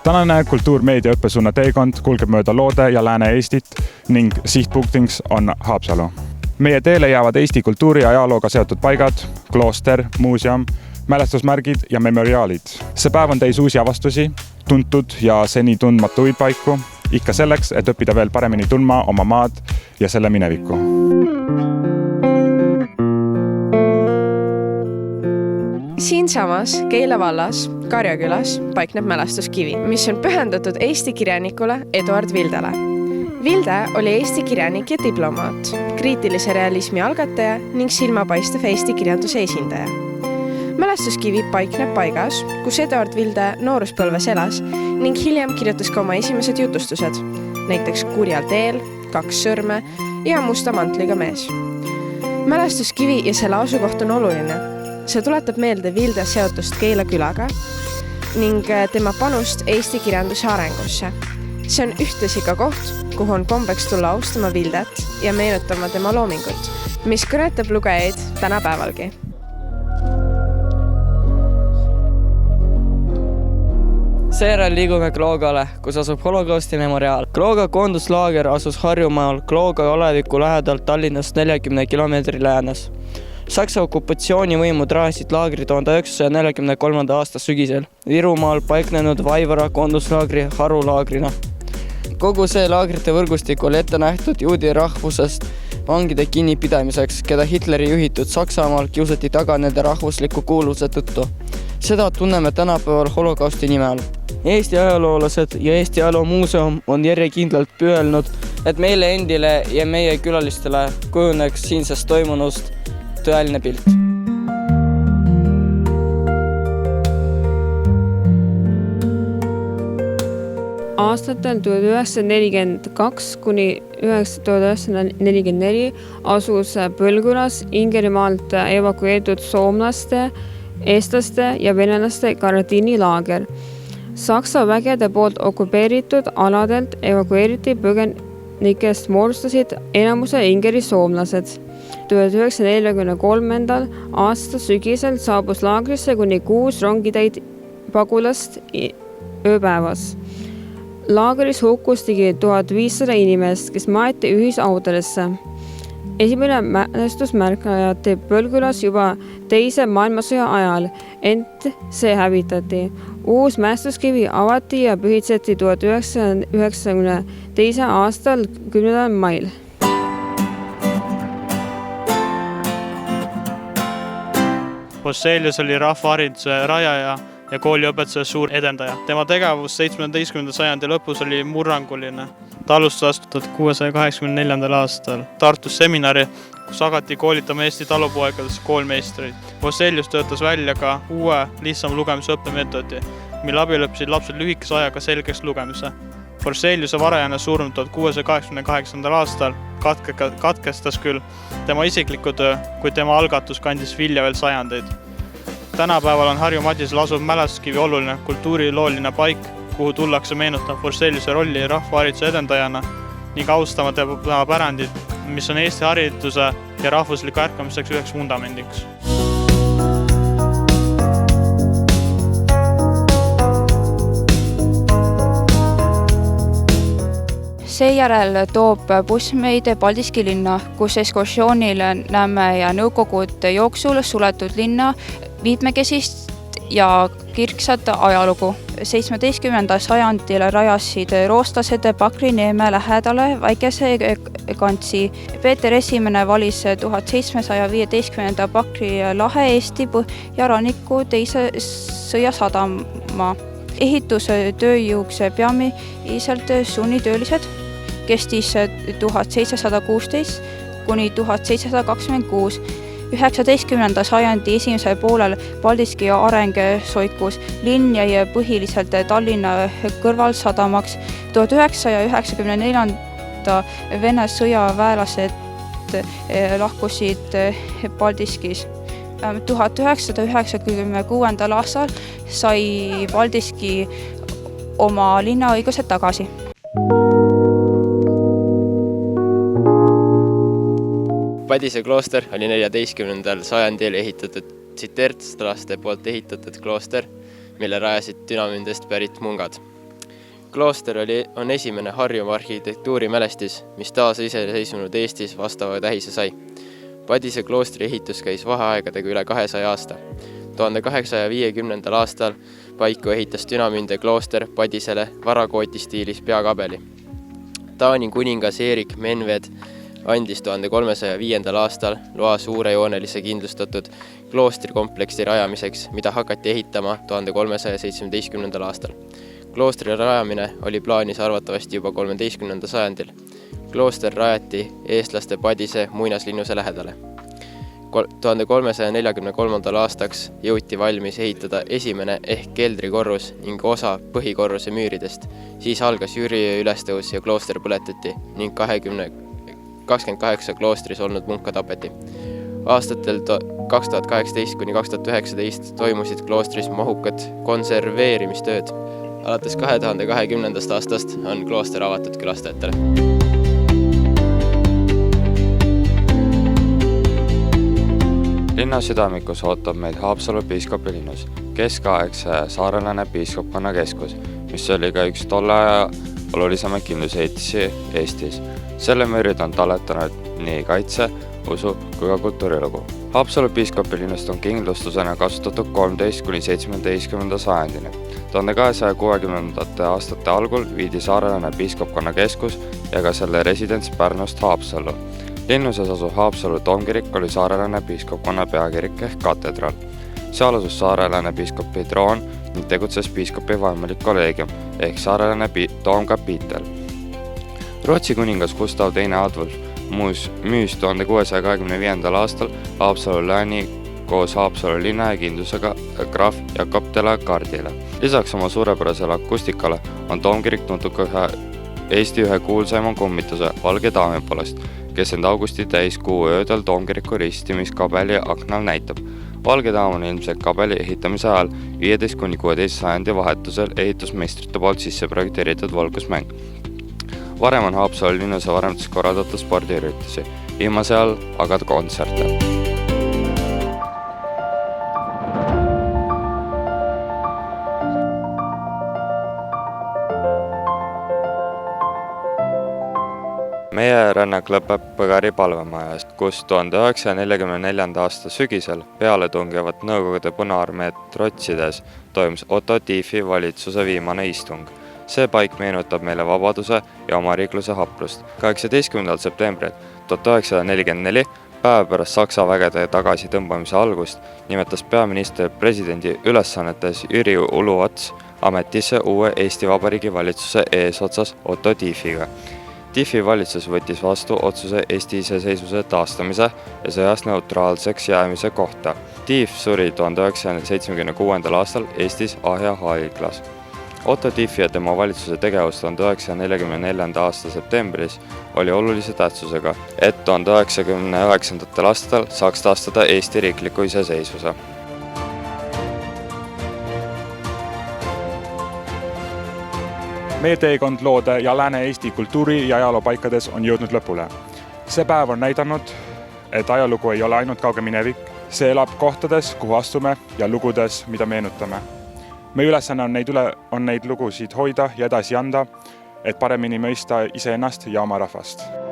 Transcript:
Tänane kultuurmeedia õppesuuna teekond kulgeb mööda Loode ja Lääne-Eestit ning sihtpunktiks on Haapsalu. Meie teele jäävad Eesti kultuuri ja ajalooga seotud paigad, klooster, muuseum, mälestusmärgid ja memoriaalid. See päev on täis uusi avastusi, tuntud ja seni tundmatuid paiku, ikka selleks, et õppida veel paremini tundma oma maad ja selle minevikku. Siinsamas Keila vallas Karjakülas paikneb mälestuskivi, mis on pühendatud Eesti kirjanikule Eduard Vildele. Vilde oli Eesti kirjanik ja diplomaat, kriitilise realismi algataja ning silmapaistev Eesti kirjanduse esindaja. Mälestuskivi paikneb paigas, kus Eduard Vilde nooruspõlves elas ning hiljem kirjutas ka oma esimesed jutustused, näiteks Kurjal teel, Kaks sõrme ja Musta mantliga mees. Mälestuskivi ja selle asukoht on oluline. See tuletab meelde Vilde seotust Keila külaga ning tema panust Eesti kirjanduse arengusse. See on ühtlasi ka koht, kuhu on kombeks tulla austama Vildet ja meenutama tema loomingut, mis kõnetab lugejaid tänapäevalgi. Seejärel liigume Kloogale, kus asub holokausti memoriaal. Klooga koonduslaager asus Harjumaal Klooga oleviku lähedalt Tallinnast 40 kilomeetri läänes. Saksa okupatsioonivõimud rajasid laagri 1943. aasta sügisel Virumaal paiknenud Vaivara koonduslaagri harulaagrina. Kogu see laagrite võrgustik oli ette nähtud juudi rahvusest vangide kinnipidamiseks, keda Hitleri juhitud Saksamaal kiusati taga nende rahvusliku kuuluvuse tõttu. Seda tunneme tänapäeval holokausti nime all. Eesti ajaloolased ja Eesti ajaloomuuseum on järjekindlalt püüelnud, et meile endile ja meie külalistele kujuneks siinsest toimunust tõeline pilt. Aastatel 1942 kuni 1944 asus Põlgulas Ingerimaalt evakueeritud soomlaste, eestlaste ja venelaste karantiini laager. Saksa vägede poolt okupeeritud aladelt evakueeriti põgenikest moodustasid enamuse Ingeri soomlased. 1943. aasta sügisel saabus laagrisse kuni 6 rongitäit pagulast ööpäevas. Laagris hukkus ligi 1500 inimest, kes maeti ühisautodesse. Esimene mälestusmärk rajati Põlgulas juba teise maailmasõja ajal, ent see hävitati. Uus mälestuskivi avati ja pühitseti 1992. aastal 10. mail. Poselius oli rahvahariduse rajaja ja kooliõpetuse suur edendaja. Tema tegevus 17. sajandi lõpus oli murranguline. Ta alustas 1684. aastal Tartus seminari, kus hakati koolitama Eesti talupoegadesse koolmeistreid. Poselius töötas välja ka uue lihtsam lugemise õppemeetodi, mille abil õppisid lapsed lühikese ajaga selgeks lugemise. Poseliuse varajane surm 1688. aastal katkestas küll tema isikliku töö, kuid tema algatus kandis vilja veel sajandeid. Tänapäeval on Harju Madisel asuv mälestuskivi oluline kultuurilooline paik, kuhu tullakse meenutama Poseliuse rolli rahvahariduse edendajana ning austama tema pärandit, mis on Eesti hariduse ja rahvusliku ärkamiseks üheks vundamendiks. Seejärel toob buss meid Paldiski linna, kus ekskursioonil näeme ja nõukogude jooksul suletud linna viitmekesist ja kirksat ajalugu. 17. sajandil rajasid rootslased Pakri neeme lähedale väikese kantsi. Peeter I valis 1715. Pakri lahe Eesti põhjaranniku teise sõjasadama. Ehitustööjõuks peamiselt sunnitöölised, kestis 1716 kuni 1726. 19. sajandi esimesel poolel Paldiski areng soikus. Linn jäi põhiliselt Tallinna kõrvalsadamaks. 1994. Vene sõjaväelased lahkusid Paldiskis. 1996. aastal sai Paldiski oma linnaõigused tagasi. Padise klooster oli 14. sajandil ehitatud tsitertslaste poolt ehitatud klooster, mille rajasid dünamündest pärit mungad. Klooster on esimene Harjumaa arhitektuurimälestis, mis taas iseseisvunud Eestis vastava tähise sai. Padise kloostri ehitus käis vaheaegadega üle 200 aasta. 1850. aastal paiku ehitas dünamünde klooster Padisele varakooti stiilis peakabeli. Taani kuningas Erik Menved andis 1305. aastal loa suurejoonelise kindlustatud kloostrikompleksi rajamiseks, mida hakati ehitama 1317. aastal. Kloostri rajamine oli plaanis arvatavasti juba 13. sajandil. Klooster rajati eestlaste Padise muinaslinnuse lähedale. 1343. aastaks jõuti valmis ehitada esimene ehk keldrikorrus ning osa põhikorruse müüridest. Siis algas Jüriöö ülestõus ja klooster põletati ning 28 kloostris olnud munka tapeti. Aastatel 2018 kuni 2019 toimusid kloostris mahukad konserveerimistööd. Alates 2020. aastast on klooster avatud külastajatele. Linna südamikus ootab meid Haapsalu piiskopilinnus, keskaegse saarelane piiskopkonna keskus, mis oli ka üks tolle aja olulisemaid kindlusehitisi Eestis. Selle müürid on talletanud nii kaitse, usu kui ka kultuurilugu. Haapsalu piiskopilinnust on kindlustusena kasutatud 13 kuni 17. sajandini. 1260. aastate algul viidi saarelane piiskopkonna keskus ja ka selle residents Pärnust Haapsallu. Linnuses asuv Haapsalu toomkirik oli saarelane piiskopkonna peakirik ehk katedral. Seal asus saarelane piiskopi troon ning tegutses piiskopi vaimulik kolleegium ehk saarelane toomkapiitel. Rootsi kuningas Gustav II Adolf müüs 1625. aastal Haapsalu lääni koos Haapsalu linna ja kindlusega graaf Jakob de la Gardile. Lisaks oma suurepärasele akustikale on toomkirik tuntud ka Eesti ühe kuulsaima kummituse Valge daami poolest, kes end augusti täiskuu öödel toomkiriku ristimiskabeli aknal näitab. Valge daam on ilmselt kabeli ehitamise ajal 15 kuni 16 sajandi vahetusel ehitusmeistrite poolt sisse projekteeritud valgusmäng. Varem on Haapsalu linnuse varemtes korraldatud spordiüritusi, viimase all aga kontserte. Meie rännak lõpeb Põgari palvemajast, kus 1944. aasta sügisel pealetungivat Nõukogude Punaarmeed trotsides toimus Otto Tiefi valitsuse viimane istung. See paik meenutab meile vabaduse ja omariikluse haprust. 18. septembril 1944, päev pärast Saksa vägede tagasitõmbamise algust, nimetas peaminister presidendi ülesannetes Jüri Uluots ametisse uue Eesti Vabariigi valitsuse eesotsas Otto Tiefiga. Tiefi valitsus võttis vastu otsuse Eesti iseseisvuse taastamise ja sõjas neutraalseks jäämise kohta. Tief suri 1976. aastal Eestis Ahja haiglas. Otto Tiefi ja tema valitsuse tegevus 1944. aasta septembris oli olulise tähtsusega, et 1999. aastal saaks taastada Eesti riikliku iseseisvuse. Meie teekond loode ja Lääne-Eesti kultuuri- ja ajaloopaikades on jõudnud lõpule. See päev on näidanud, et ajalugu ei ole ainult kauge minevik. See elab kohtades, kuhu astume ja lugudes, mida meenutame. Meie ülesanne on neid lugusid hoida ja edasi anda, et paremini mõista iseennast ja oma rahvast.